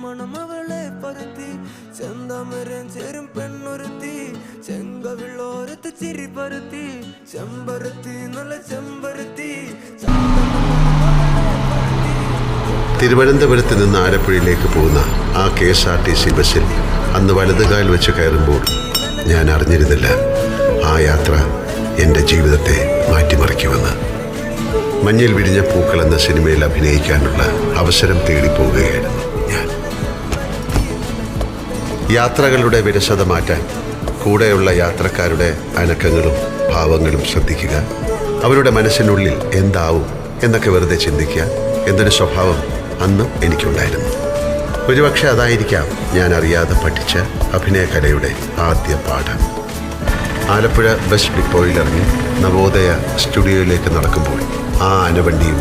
മണം അവളെ പരത്തി ചെന്താമരം ചേരും പെണ്ണൊരുത്തി ചെങ്കവിള്ളോരത്ത് ചിരി പരത്തി ചെമ്പരത്തി നല്ല ചെമ്പരത്തി. തിരുവനന്തപുരത്ത് നിന്ന് ആലപ്പുഴയിലേക്ക് പോകുന്ന ആ KSRTC ബസ്സിൽ അന്ന് വലതുകാൽ വെച്ച് കയറുമ്പോൾ ഞാൻ അറിഞ്ഞിരുന്നില്ല ആ യാത്ര എൻ്റെ ജീവിതത്തെ മാറ്റിമറിക്കുമെന്ന്. മഞ്ഞിൽ വിരിഞ്ഞ പൂക്കൾ എന്ന സിനിമയിൽ അഭിനയിക്കാനുള്ള അവസരം തേടിപ്പോവുകയായിരുന്നു ഞാൻ. യാത്രകളുടെ വിരസത മാറ്റാൻ കൂടെയുള്ള യാത്രക്കാരുടെ അനക്കങ്ങളും ഭാവങ്ങളും ശ്രദ്ധിക്കുക, അവരുടെ മനസ്സിനുള്ളിൽ എന്താവും എന്നൊക്കെ വെറുതെ ചിന്തിക്കുക എന്നൊരു സ്വഭാവം അന്നും എനിക്കുണ്ടായിരുന്നു. ഒരുപക്ഷെ അതായിരിക്കാം ഞാൻ അറിയാതെ പഠിച്ച അഭിനയകലയുടെ ആദ്യ പാഠം. ആലപ്പുഴ ബസ് ഡിപ്പോയിലിറങ്ങി നവോദയ സ്റ്റുഡിയോയിലേക്ക് നടക്കുമ്പോൾ ആ ആനവണ്ടിയും